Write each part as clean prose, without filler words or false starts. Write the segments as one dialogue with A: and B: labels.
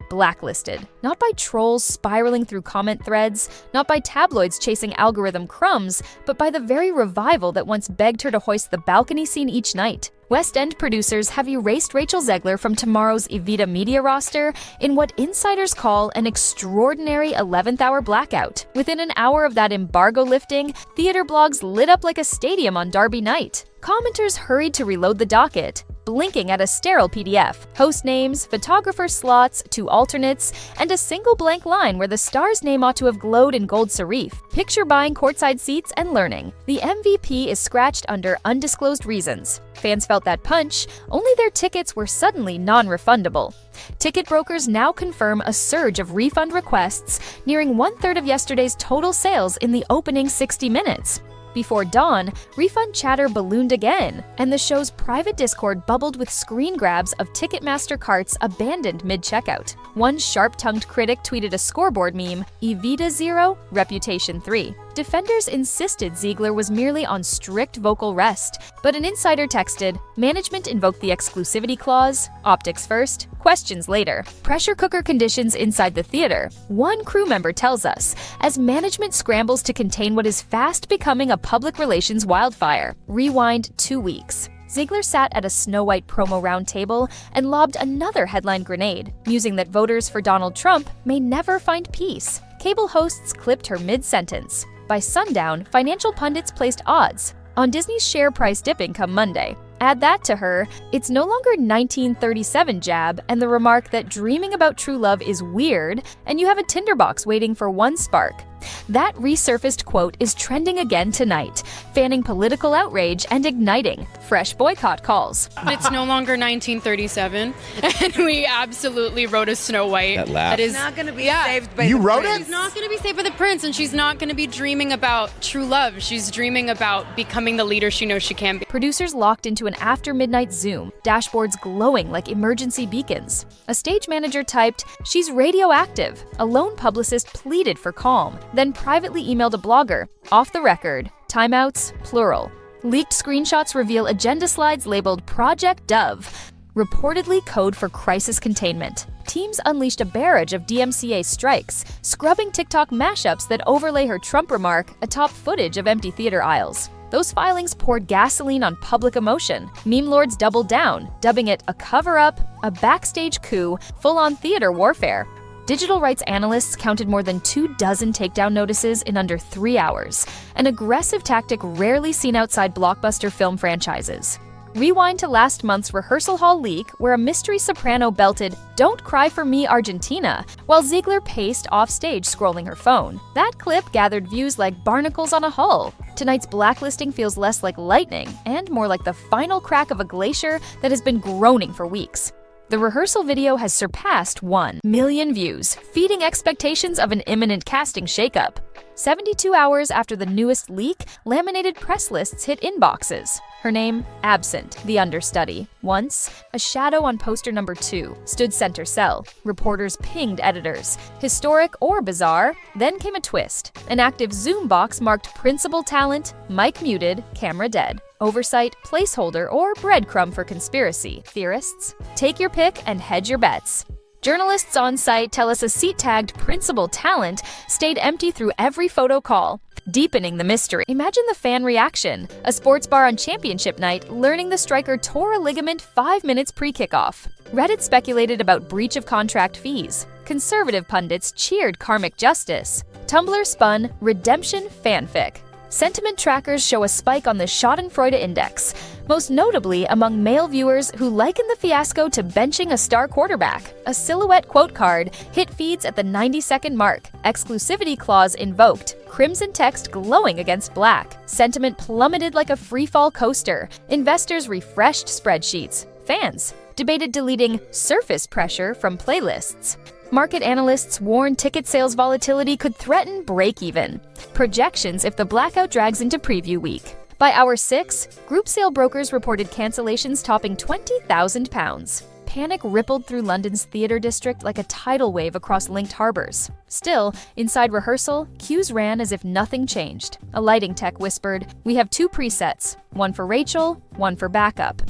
A: blacklisted. Not by trolls spiraling through comment threads, not by tabloids chasing algorithm crumbs, but by the very revival that once begged her to hoist the balcony scene each night. West End producers have erased Rachel Zegler from tomorrow's Evita media roster in what insiders call an extraordinary 11th-hour blackout. Within an hour of that embargo lifting, theater blogs lit up like a stadium on Derby night. Commenters hurried to reload the docket, blinking at a sterile PDF, host names, photographer slots, 2 alternates, and a single blank line where the star's name ought to have glowed in gold serif. Picture buying courtside seats and learning. The MVP is scratched under undisclosed reasons. Fans felt that punch, only their tickets were suddenly non-refundable. Ticket brokers now confirm a surge of refund requests, nearing 1/3 of yesterday's total sales in the opening 60 minutes. Before dawn, refund chatter ballooned again, and the show's private Discord bubbled with screen grabs of Ticketmaster carts abandoned mid-checkout. One sharp-tongued critic tweeted a scoreboard meme, Evita 0, Reputation 3. Defenders insisted Zegler was merely on strict vocal rest, but an insider texted, management invoked the exclusivity clause, optics first, questions later. Pressure cooker conditions inside the theater, one crew member tells us, as management scrambles to contain what is fast becoming a public relations wildfire. Rewind 2 weeks. Zegler sat at a Snow White promo round table and lobbed another headline grenade, musing that voters for Donald Trump may never find peace. Cable hosts clipped her mid-sentence. By sundown, financial pundits placed odds on Disney's share price dipping come Monday. Add that to her, it's no longer 1937 jab and the remark that dreaming about true love is weird, and you have a tinderbox waiting for one spark. That resurfaced quote is trending again tonight, fanning political outrage and igniting fresh boycott calls.
B: It's no longer 1937, and we absolutely wrote a Snow White.
C: That
B: is
C: not going to be saved by the prince.
B: She's not going to be saved by the prince, and she's not going to be dreaming about true love. She's dreaming about becoming the leader she knows she can be.
A: Producers locked into an after-midnight Zoom, dashboards glowing like emergency beacons. A stage manager typed, "She's radioactive." A lone publicist pleaded for calm, then privately emailed a blogger, off the record, timeouts, plural. Leaked screenshots reveal agenda slides labeled Project Dove, reportedly code for crisis containment. Teams unleashed a barrage of DMCA strikes, scrubbing TikTok mashups that overlay her Trump remark atop footage of empty theater aisles. Those filings poured gasoline on public emotion. Meme lords doubled down, dubbing it a cover-up, a backstage coup, full-on theater warfare. Digital rights analysts counted more than 24 takedown notices in under 3 hours, an aggressive tactic rarely seen outside blockbuster film franchises. Rewind to last month's rehearsal hall leak where a mystery soprano belted, "Don't cry for me, Argentina," while Zegler paced offstage scrolling her phone. That clip gathered views like barnacles on a hull. Tonight's blacklisting feels less like lightning and more like the final crack of a glacier that has been groaning for weeks. The rehearsal video has surpassed 1 million views, feeding expectations of an imminent casting shakeup. 72 hours after the newest leak, laminated press lists hit inboxes. Her name, absent, the understudy. Once, a shadow on poster number 2, stood center cell. Reporters pinged editors. Historic or bizarre? Then came a twist. An active Zoom box marked principal talent, mic muted, camera dead. Oversight, placeholder, or breadcrumb for conspiracy theorists. Take your pick and hedge your bets. Journalists on site tell us a seat-tagged principal talent stayed empty through every photo call, deepening the mystery. Imagine the fan reaction. A sports bar on championship night learning the striker tore a ligament 5 minutes pre-kickoff. Reddit speculated about breach of contract fees. Conservative pundits cheered karmic justice. Tumblr spun redemption fanfic. Sentiment trackers show a spike on the Schadenfreude index, most notably among male viewers who liken the fiasco to benching a star quarterback. A silhouette quote card hit feeds at the 90-second mark. Exclusivity clause invoked. Crimson text glowing against black. Sentiment plummeted like a freefall coaster. Investors refreshed spreadsheets. Fans debated deleting surface pressure from playlists. Market analysts warn ticket sales volatility could threaten break-even. Projections if the blackout drags into preview week. By hour 6, group sale brokers reported cancellations topping £20,000. Panic rippled through London's theatre district like a tidal wave across linked harbours. Still, inside rehearsal, cues ran as if nothing changed. A lighting tech whispered, "We have 2 presets, one for Rachel, one for backup."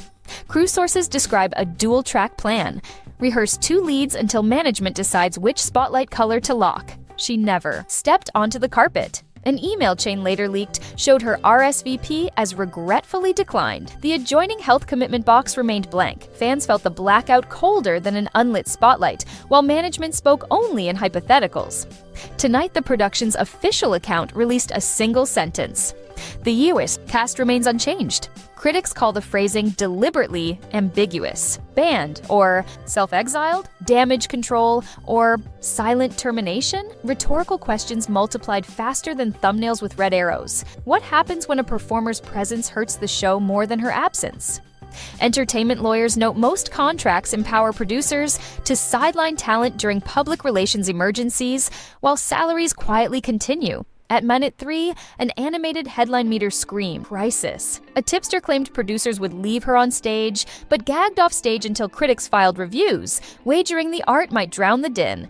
A: Crew sources describe a dual-track plan. rehearse 2 leads until management decides which spotlight color to lock. She never stepped onto the carpet. An email chain later leaked showed her RSVP as regretfully declined. The adjoining health commitment box remained blank. Fans felt the blackout colder than an unlit spotlight, while management spoke only in hypotheticals. Tonight, the production's official account released a single sentence. The US cast remains unchanged. Critics call the phrasing deliberately ambiguous. Banned, or self-exiled, damage control, or silent termination? Rhetorical questions multiplied faster than thumbnails with red arrows. What happens when a performer's presence hurts the show more than her absence? Entertainment lawyers note most contracts empower producers to sideline talent during public relations emergencies, while salaries quietly continue. At minute 3, an animated headline meter screamed, "Crisis." A tipster claimed producers would leave her on stage, but gagged off stage until critics filed reviews, wagering the art might drown the din.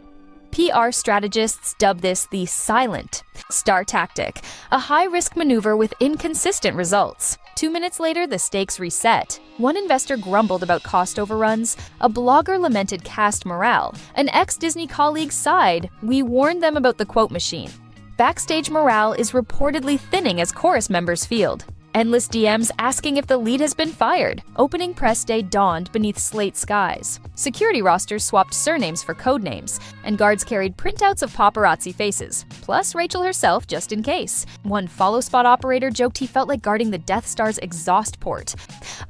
A: PR strategists dub this the silent star tactic, a high-risk maneuver with inconsistent results. 2 minutes later, the stakes reset. One investor grumbled about cost overruns, a blogger lamented cast morale, an ex-Disney colleague sighed, "We warned them about the quote machine." Backstage morale is reportedly thinning as chorus members field. Endless DMs asking if the lead has been fired. Opening press day dawned beneath slate skies. Security rosters swapped surnames for code names, and guards carried printouts of paparazzi faces, plus Rachel herself just in case. One follow spot operator joked he felt like guarding the Death Star's exhaust port.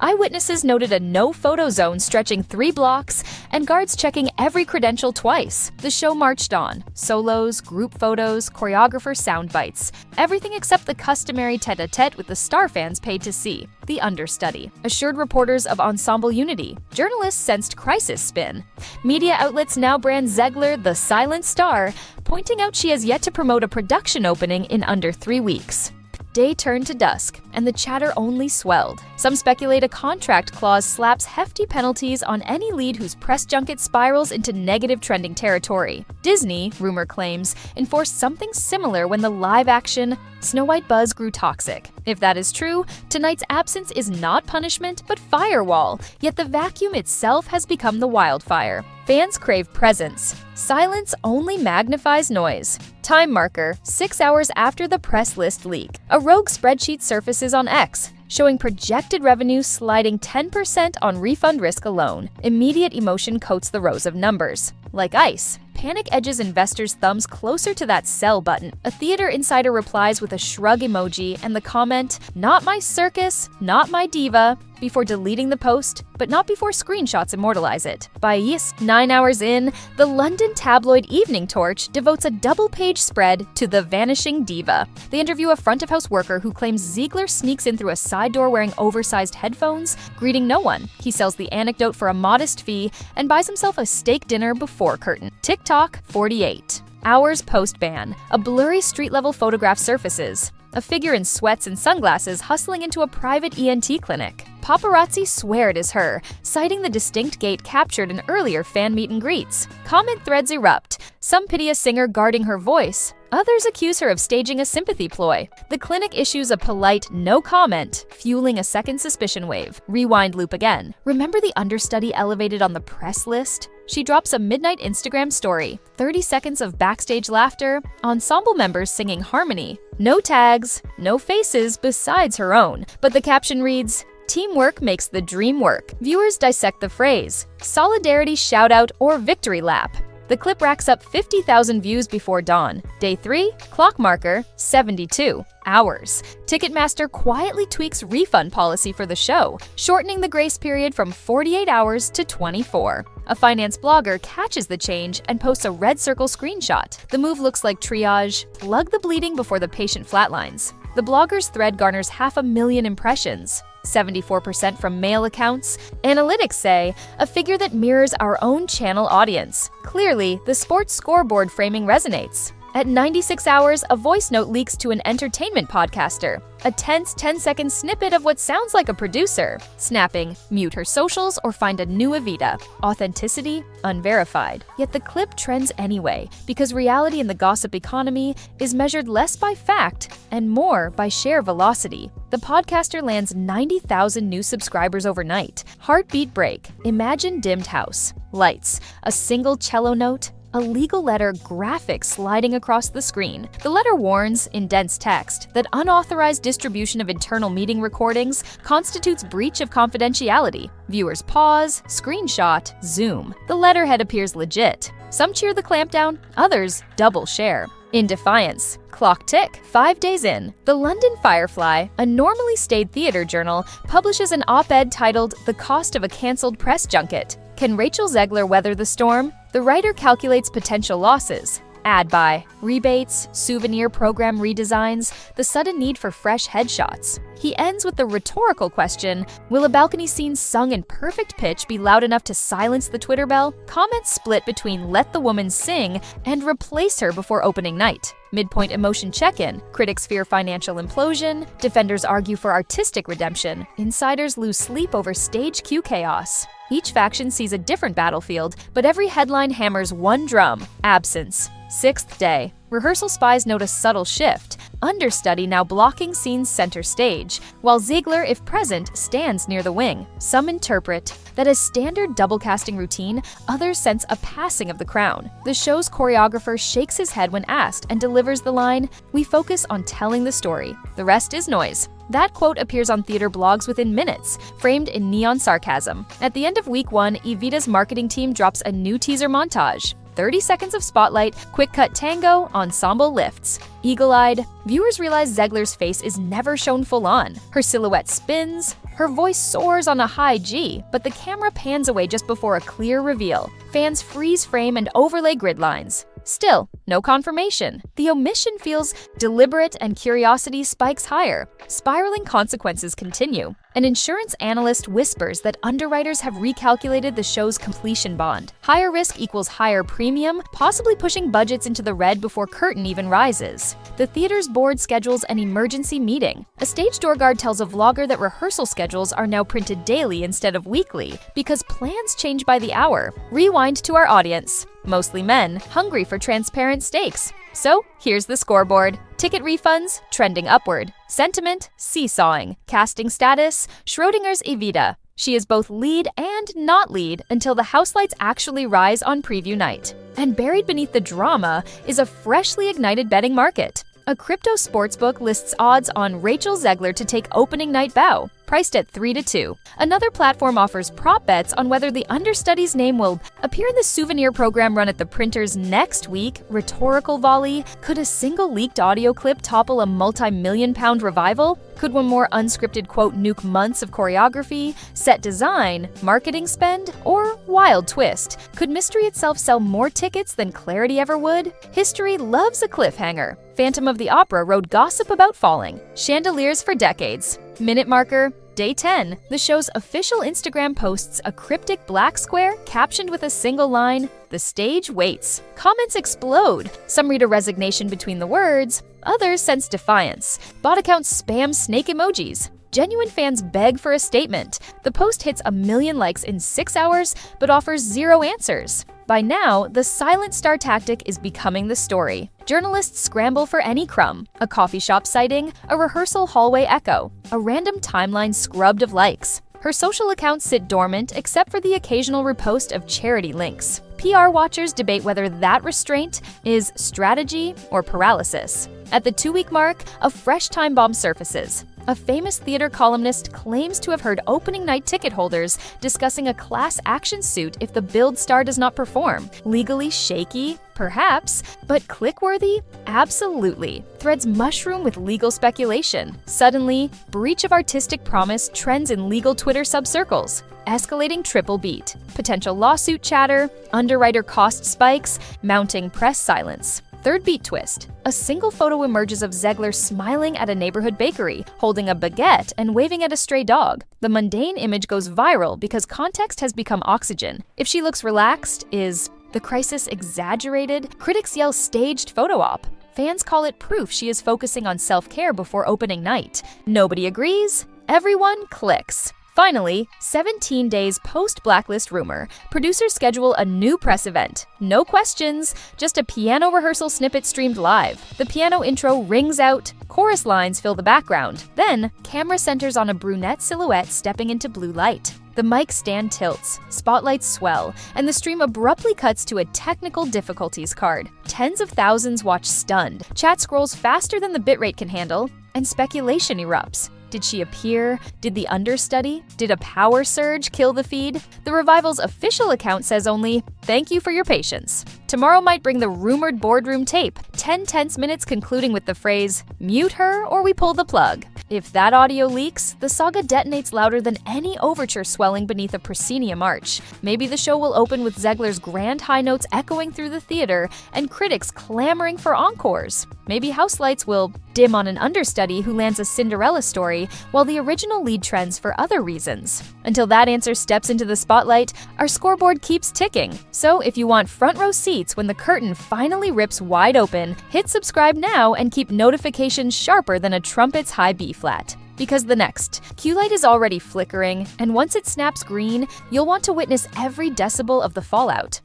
A: Eyewitnesses noted a no-photo zone stretching 3 blocks, and guards checking every credential twice. The show marched on. Solos, group photos, choreographer sound bites. Everything except the customary tete-a-tete with the star fans paid to see. The understudy assured reporters of ensemble unity. Journalists sensed crisis spin. Media outlets now brand Zegler the silent star, pointing out she has yet to promote a production opening in under 3 weeks. Day turned to dusk, and the chatter only swelled. Some speculate a contract clause slaps hefty penalties on any lead whose press junket spirals into negative trending territory. Disney, rumor claims, enforced something similar when the live-action Snow White buzz grew toxic. If that is true, tonight's absence is not punishment, but firewall, yet the vacuum itself has become the wildfire. Fans crave presence. Silence only magnifies noise. Time marker, 6 hours after the press list leak. A rogue spreadsheet surfaces on X, showing projected revenue sliding 10% on refund risk alone. Immediate emotion coats the rows of numbers. Like ice, panic edges investors' thumbs closer to that sell button. A theater insider replies with a shrug emoji and the comment, "Not my circus, not my diva," before deleting the post, but not before screenshots immortalize it. By 9 hours in, the London tabloid Evening Torch devotes a double-page spread to the vanishing diva. They interview a front-of-house worker who claims Zegler sneaks in through a side door wearing oversized headphones, greeting no one. He sells the anecdote for a modest fee and buys himself a steak dinner before curtain. TikTok 48. Hours post-ban, a blurry street-level photograph surfaces. A figure in sweats and sunglasses hustling into a private ENT clinic. Paparazzi swear it is her, citing the distinct gait captured in earlier fan meet and greets. Comment threads erupt. Some pity a singer guarding her voice. Others accuse her of staging a sympathy ploy. The clinic issues a polite no comment, fueling a second suspicion wave. Rewind loop again. Remember the understudy elevated on the press list? She drops a midnight Instagram story. 30 seconds of backstage laughter, ensemble members singing harmony. No tags, no faces besides her own. But the caption reads, "Teamwork makes the dream work." Viewers dissect the phrase, solidarity shoutout or victory lap. The clip racks up 50,000 views before dawn. Day 3, clock marker, 72 hours. Ticketmaster quietly tweaks refund policy for the show, shortening the grace period from 48 hours to 24. A finance blogger catches the change and posts a red circle screenshot. The move looks like triage, plug the bleeding before the patient flatlines. The blogger's thread garners 500,000 impressions. 74% from male accounts. Analytics say a figure that mirrors our own channel audience. Clearly, the sports scoreboard framing resonates. At 96 hours, a voice note leaks to an entertainment podcaster. A tense 10-second snippet of what sounds like a producer. Snapping, mute her socials or find a new Evita. Authenticity, unverified. Yet the clip trends anyway, because reality in the gossip economy is measured less by fact and more by share velocity. The podcaster lands 90,000 new subscribers overnight. Heartbeat break. Imagine dimmed house. Lights. A single cello note. A legal letter graphic sliding across the screen. The letter warns, in dense text, that unauthorized distribution of internal meeting recordings constitutes breach of confidentiality. Viewers pause, screenshot, zoom. The letterhead appears legit. Some cheer the clampdown, others double share. In defiance, clock tick, 5 days in, the London Firefly, a normally staid theater journal, publishes an op-ed titled "The Cost of a Cancelled Press Junket." Can Rachel Zegler weather the storm? The writer calculates potential losses. Ad buy, rebates, souvenir program redesigns, the sudden need for fresh headshots. He ends with the rhetorical question, will a balcony scene sung in perfect pitch be loud enough to silence the Twitter bell? Comments split between let the woman sing and replace her before opening night. Midpoint emotion check-in, critics fear financial implosion, defenders argue for artistic redemption, insiders lose sleep over stage cue chaos. Each faction sees a different battlefield, but every headline hammers one drum: absence. 6th day. Rehearsal spies note a subtle shift. Understudy now blocking scene's center stage, while Zegler, if present, stands near the wing. Some interpret that as standard double casting routine, others sense a passing of the crown. The show's choreographer shakes his head when asked and delivers the line, "We focus on telling the story. The rest is noise." That quote appears on theater blogs within minutes, framed in neon sarcasm. At the end of week 1, Evita's marketing team drops a new teaser montage. 30 seconds of spotlight, quick cut tango, ensemble lifts. Eagle-eyed, viewers realize Zegler's face is never shown full on. Her silhouette spins, her voice soars on a high G, but the camera pans away just before a clear reveal. Fans freeze frame and overlay grid lines. Still, no confirmation. The omission feels deliberate and curiosity spikes higher. Spiraling consequences continue. An insurance analyst whispers that underwriters have recalculated the show's completion bond. Higher risk equals higher premium, possibly pushing budgets into the red before curtain even rises. The theater's board schedules an emergency meeting. A stage door guard tells a vlogger that rehearsal schedules are now printed daily instead of weekly because plans change by the hour. Rewind to our audience. Mostly men, hungry for transparent stakes. So, here's the scoreboard. Ticket refunds, trending upward. Sentiment, seesawing. Casting status, Schrodinger's Evita. She is both lead and not lead until the house lights actually rise on preview night. And buried beneath the drama is a freshly ignited betting market. A crypto sportsbook lists odds on Rachel Zegler to take opening night bow, priced at 3-2. Another platform offers prop bets on whether the understudy's name will appear in the souvenir program run at the printers next week. Rhetorical volley. Could a single leaked audio clip topple a multi-million-pound revival? Could one more unscripted quote nuke months of choreography, set design, marketing spend, or wild twist? Could mystery itself sell more tickets than clarity ever would? History loves a cliffhanger. Phantom of the Opera rode gossip about falling. Chandeliers for decades. Minute marker, day 10. The show's official Instagram posts a cryptic black square captioned with a single line, "The stage waits." Comments explode. Some read a resignation between the words, others sense defiance. Bot accounts spam snake emojis. Genuine fans beg for a statement. The post hits 1 million likes in 6 hours, but offers 0 answers. By now, the silent star tactic is becoming the story. Journalists scramble for any crumb: a coffee shop sighting, a rehearsal hallway echo, a random timeline scrubbed of likes. Her social accounts sit dormant except for the occasional repost of charity links. PR watchers debate whether that restraint is strategy or paralysis. At the 2-week mark, a fresh time bomb surfaces. A famous theater columnist claims to have heard opening night ticket holders discussing a class action suit if the billed star does not perform. Legally shaky? Perhaps. But click-worthy? Absolutely. Threads mushroom with legal speculation. Suddenly, breach of artistic promise trends in legal Twitter subcircles. Escalating triple beat. Potential lawsuit chatter, underwriter cost spikes, mounting press silence. Third beat twist. A single photo emerges of Zegler smiling at a neighborhood bakery, holding a baguette and waving at a stray dog. The mundane image goes viral because context has become oxygen. If she looks relaxed, is The crisis exaggerated? Critics yell staged photo op. Fans call it proof she is focusing on self-care before opening night. Nobody agrees? Everyone clicks. Finally, 17 days post-Blacklist rumor, producers schedule a new press event. No questions, just a piano rehearsal snippet streamed live. The piano intro rings out, chorus lines fill the background. Then, camera centers on a brunette silhouette stepping into blue light. The mic stand tilts, spotlights swell, and the stream abruptly cuts to a technical difficulties card. Tens of thousands watch stunned. Chat scrolls faster than the bitrate can handle, and speculation erupts. Did she appear? Did the understudy? Did a power surge kill the feed? The revival's official account says only, "Thank you for your patience." Tomorrow might bring the rumored boardroom tape, 10 tense minutes concluding with the phrase, "Mute her or we pull the plug." If that audio leaks, the saga detonates louder than any overture swelling beneath a proscenium arch. Maybe the show will open with Zegler's grand high notes echoing through the theater and critics clamoring for encores. Maybe house lights will dim on an understudy who lands a Cinderella story, while the original lead trends for other reasons. Until that answer steps into the spotlight, our scoreboard keeps ticking. So if you want front row seats when the curtain finally rips wide open, hit subscribe now and keep notifications sharper than a trumpet's high B flat. Because the next cue light is already flickering, and once it snaps green, you'll want to witness every decibel of the fallout.